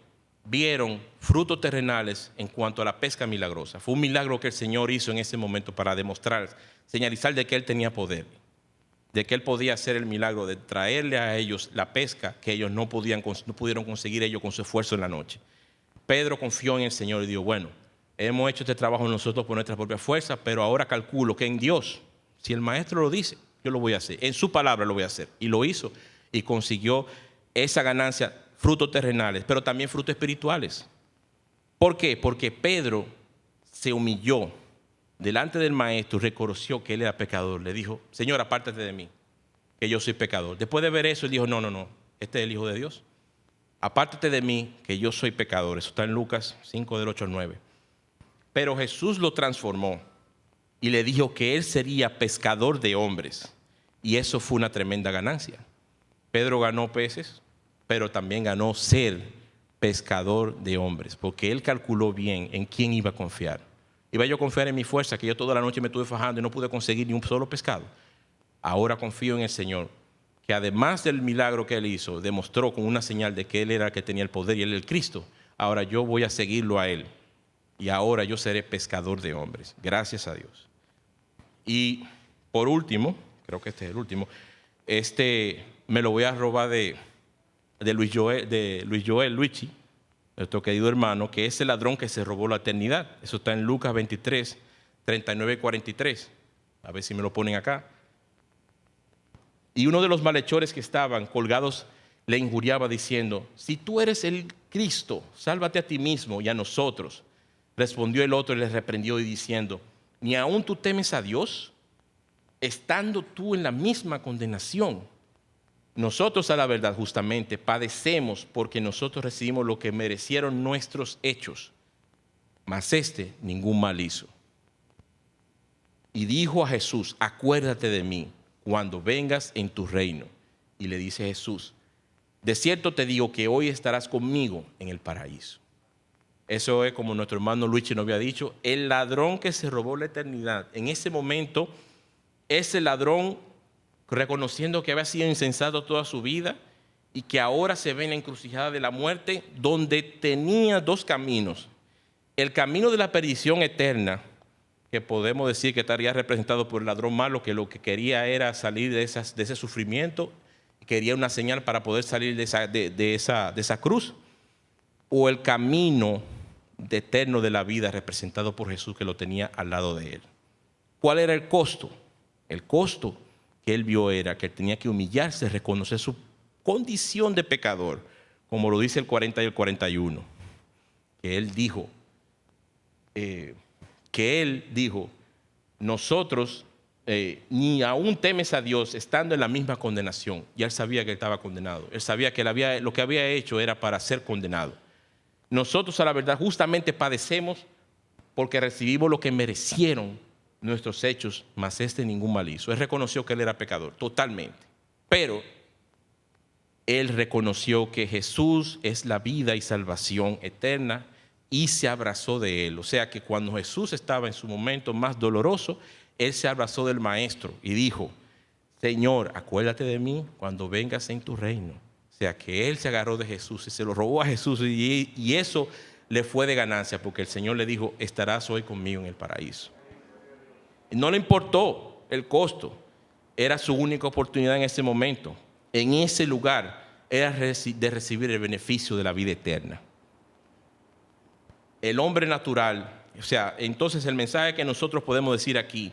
vieron frutos terrenales en cuanto a la pesca milagrosa. Fue un milagro que el Señor hizo en ese momento para demostrar, señalizar de que Él tenía poder, de que Él podía hacer el milagro de traerle a ellos la pesca que ellos no pudieron conseguir ellos con su esfuerzo en la noche. Pedro confió en el Señor y dijo, bueno, hemos hecho este trabajo nosotros por nuestra propia fuerza, pero ahora calculo que en Dios, si el maestro lo dice, yo lo voy a hacer. En su palabra lo voy a hacer. Y lo hizo y consiguió esa ganancia, frutos terrenales, pero también frutos espirituales. ¿Por qué? Porque Pedro se humilló delante del maestro y reconoció que él era pecador. Le dijo, Señor, apártate de mí, que yo soy pecador. Después de ver eso, él dijo, no, este es el Hijo de Dios. Apártate de mí, que yo soy pecador. Eso está en Lucas 5, del 8 al 9. Pero Jesús lo transformó y le dijo que él sería pescador de hombres. Y eso fue una tremenda ganancia. Pedro ganó peces, pero también ganó ser pescador de hombres, porque él calculó bien en quién iba a confiar. Iba yo a confiar en mi fuerza, que yo toda la noche me estuve fajando y no pude conseguir ni un solo pescado. Ahora confío en el Señor, que además del milagro que él hizo, demostró con una señal de que él era el que tenía el poder y él el Cristo. Ahora yo voy a seguirlo a él. Y ahora yo seré pescador de hombres. Gracias a Dios. Y por último, creo que este es el último, me lo voy a robar de Luis Joel Luigi, nuestro querido hermano, que es el ladrón que se robó la eternidad. Eso está en Lucas 23, 39 y 43. A ver si me lo ponen acá. Y uno de los malhechores que estaban colgados le injuriaba diciendo, si tú eres el Cristo, sálvate a ti mismo y a nosotros. Respondió el otro y le reprendió y diciendo, ¿ni aún tú temes a Dios, estando tú en la misma condenación? Nosotros, a la verdad, justamente padecemos porque nosotros recibimos lo que merecieron nuestros hechos, mas ningún mal hizo. Y dijo a Jesús, acuérdate de mí cuando vengas en tu reino. Y le dice Jesús, de cierto te digo que hoy estarás conmigo en el paraíso. Eso es como nuestro hermano Luigi nos había dicho, el ladrón que se robó la eternidad. En ese momento, ese ladrón, reconociendo que había sido insensato toda su vida y que ahora se ve en la encrucijada de la muerte, donde tenía dos caminos. El camino de la perdición eterna, que podemos decir que estaría representado por el ladrón malo, que lo que quería era salir de ese sufrimiento, quería una señal para poder salir de esa cruz, o el camino eterno de la vida representado por Jesús, que lo tenía al lado de él. ¿Cuál era el costo? El costo que él vio era que él tenía que humillarse, reconocer su condición de pecador, como lo dice el 40 y el 41, que él dijo, nosotros ni aún temes a Dios estando en la misma condenación. Y él sabía que él estaba condenado. Él sabía que lo que había hecho era para ser condenado. Nosotros, a la verdad, justamente padecemos porque recibimos lo que merecieron nuestros hechos, mas ningún mal hizo. Él reconoció que él era pecador, totalmente. Pero él reconoció que Jesús es la vida y salvación eterna y se abrazó de él. O sea que cuando Jesús estaba en su momento más doloroso, él se abrazó del Maestro y dijo, Señor, acuérdate de mí cuando vengas en tu reino. O sea que él se agarró de Jesús y se lo robó a Jesús y eso le fue de ganancia porque el Señor le dijo, estarás hoy conmigo en el paraíso. No le importó el costo, era su única oportunidad en ese momento. En ese lugar era de recibir el beneficio de la vida eterna. El hombre natural, o sea, entonces el mensaje que nosotros podemos decir aquí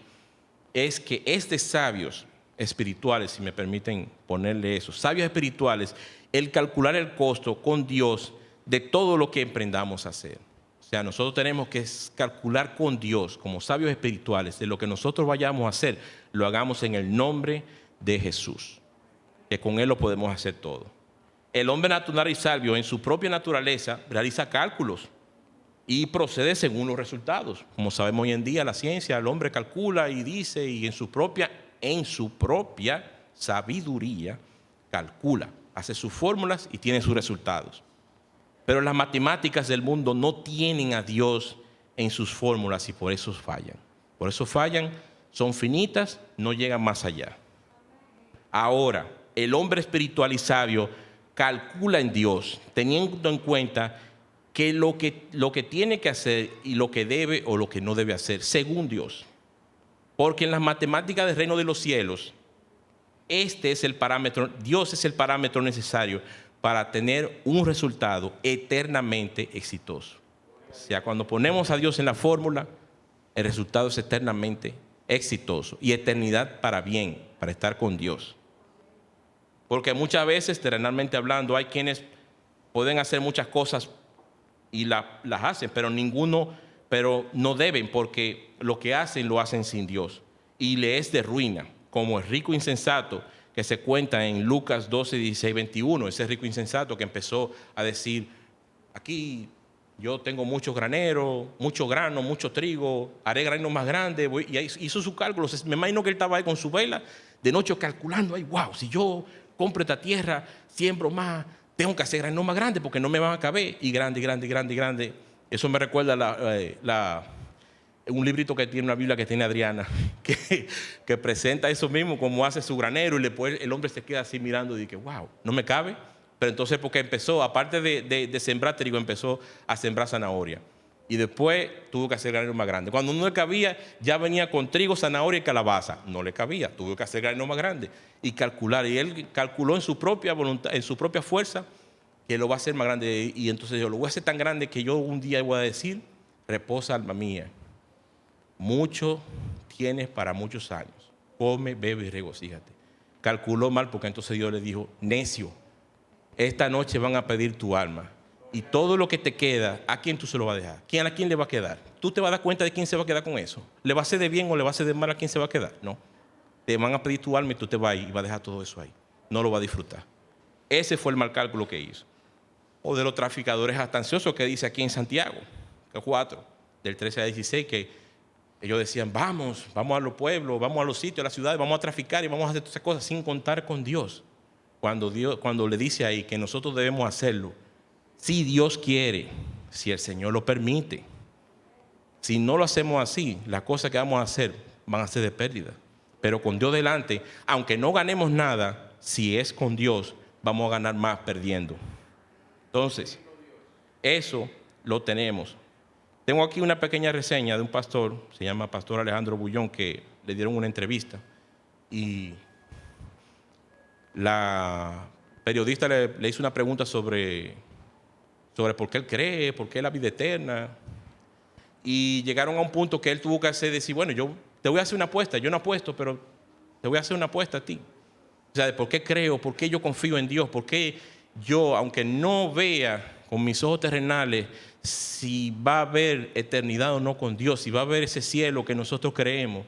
es que sabios espirituales, si me permiten ponerle eso, sabios espirituales, el calcular el costo con Dios de todo lo que emprendamos a hacer. O sea, nosotros tenemos que calcular con Dios como sabios espirituales de lo que nosotros vayamos a hacer, lo hagamos en el nombre de Jesús, que con Él lo podemos hacer todo. El hombre natural y sabio en su propia naturaleza realiza cálculos y procede según los resultados. Como sabemos hoy en día, la ciencia, el hombre calcula y dice, y en su propia sabiduría calcula, hace sus fórmulas y tiene sus resultados. Pero las matemáticas del mundo no tienen a Dios en sus fórmulas y por eso fallan. Por eso fallan, son finitas, no llegan más allá. Ahora, el hombre espiritual y sabio calcula en Dios, teniendo en cuenta que lo que tiene que hacer y lo que debe o lo que no debe hacer, según Dios. Porque en las matemáticas del reino de los cielos, este es el parámetro, Dios es el parámetro necesario para tener un resultado eternamente exitoso. O sea, cuando ponemos a Dios en la fórmula, el resultado es eternamente exitoso y eternidad para bien, para estar con Dios. Porque muchas veces, terrenalmente hablando, hay quienes pueden hacer muchas cosas y las hacen, pero no deben, porque lo que hacen lo hacen sin Dios y le es de ruina, como el rico insensato que se cuenta en Lucas 12, 16, 21, ese rico insensato que empezó a decir, aquí yo tengo muchos graneros, mucho grano, mucho trigo, haré granos más grandes, y hizo sus cálculos. Me imagino que él estaba ahí con su vela de noche calculando, ay, wow, si yo compro esta tierra, siembro más, tengo que hacer granos más grandes porque no me van a caber, y grande. Eso me recuerda un librito que tiene una Biblia que tiene Adriana, que presenta eso mismo, como hace su granero, y después el hombre se queda así mirando y dice, wow, no me cabe. Pero entonces, porque empezó, aparte de sembrar trigo, empezó a sembrar zanahoria. Y después tuvo que hacer graneros más grandes. Cuando no le cabía, ya venía con trigo, zanahoria y calabaza. No le cabía, tuvo que hacer graneros más grandes y calcular. Y él calculó en su propia voluntad, en su propia fuerza, que lo va a hacer más grande. Y entonces yo lo voy a hacer tan grande que yo un día voy a decir, reposa, alma mía, mucho tienes para muchos años. Come, bebe y regocíjate. Calculó mal porque entonces Dios le dijo, necio, esta noche van a pedir tu alma. Y todo lo que te queda, ¿a quién tú se lo vas a dejar? ¿A quién le va a quedar? ¿Tú te vas a dar cuenta de quién se va a quedar con eso? ¿Le va a hacer de bien o le va a hacer de mal a quién se va a quedar? No. Te van a pedir tu alma y tú te vas a ir y vas a dejar todo eso ahí. No lo vas a disfrutar. Ese fue el mal cálculo que hizo. O de los traficadores jactanciosos que dice aquí en Santiago, 4, del 13 al 16, que ellos decían, vamos a los pueblos, vamos a los sitios, a las ciudades, vamos a traficar y vamos a hacer todas esas cosas sin contar con Dios. Cuando le dice ahí que nosotros debemos hacerlo, si Dios quiere, si el Señor lo permite. Si no lo hacemos así, las cosas que vamos a hacer van a ser de pérdida. Pero con Dios delante, aunque no ganemos nada, si es con Dios, vamos a ganar más perdiendo. Entonces, eso lo tenemos. Tengo aquí una pequeña reseña de un pastor, se llama Pastor Alejandro Bullón, que le dieron una entrevista y la periodista le hizo una pregunta sobre por qué él cree, por qué la vida eterna. Y llegaron a un punto que él tuvo que decir, bueno, yo te voy a hacer una apuesta, yo no apuesto, pero te voy a hacer una apuesta a ti. O sea, de por qué creo, por qué yo confío en Dios, por qué yo, aunque no vea con mis ojos terrenales si va a haber eternidad o no con Dios, si va a haber ese cielo que nosotros creemos,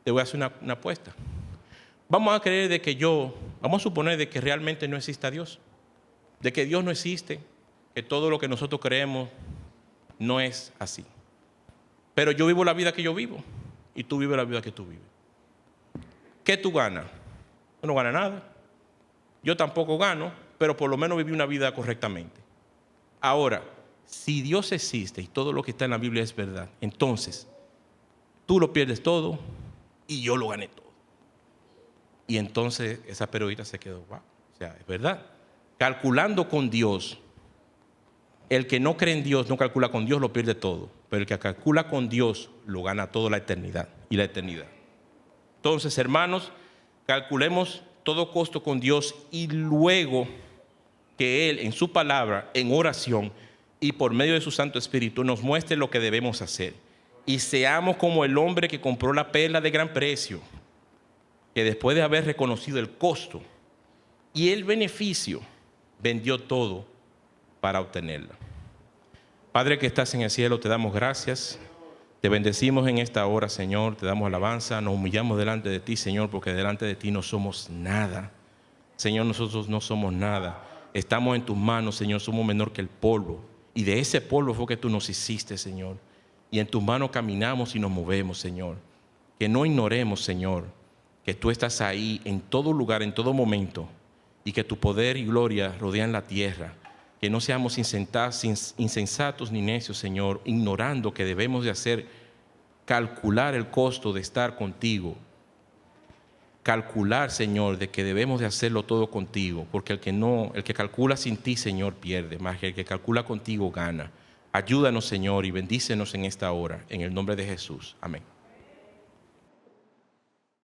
te voy a hacer una apuesta. Vamos a suponer de que realmente no exista Dios, de que Dios no existe, que todo lo que nosotros creemos no es así. Pero yo vivo la vida que yo vivo y tú vives la vida que tú vives. ¿Qué tú ganas? Tú no ganas nada. Yo tampoco gano, pero por lo menos viví una vida correctamente. Ahora, si Dios existe y todo lo que está en la Biblia es verdad, entonces tú lo pierdes todo y yo lo gané todo. Y entonces esa periodista se quedó, wow, o sea, es verdad. Calculando con Dios, el que no cree en Dios, no calcula con Dios, lo pierde todo. Pero el que calcula con Dios, lo gana toda la eternidad y la eternidad. Entonces, hermanos, calculemos todo costo con Dios y luego que Él, en su palabra, en oración y por medio de su Santo Espíritu, nos muestre lo que debemos hacer. Y seamos como el hombre que compró la perla de gran precio, que después de haber reconocido el costo y el beneficio, vendió todo para obtenerla. Padre que estás en el cielo, te damos gracias. Te bendecimos en esta hora, Señor. Te damos alabanza. Nos humillamos delante de ti, Señor, porque delante de ti no somos nada. Señor, nosotros no somos nada. Estamos en tus manos, Señor, somos menor que el polvo. Y de ese polvo fue que tú nos hiciste, Señor. Y en tus manos caminamos y nos movemos, Señor. Que no ignoremos, Señor, que tú estás ahí en todo lugar, en todo momento, y que tu poder y gloria rodean la tierra. Que no seamos insensatos ni necios, Señor, ignorando que debemos de hacer, calcular el costo de estar contigo. Calcular, Señor, de que debemos de hacerlo todo contigo, porque el que calcula sin ti, Señor, pierde, más que el que calcula contigo gana. Ayúdanos, Señor, y bendícenos en esta hora, en el nombre de Jesús. Amén.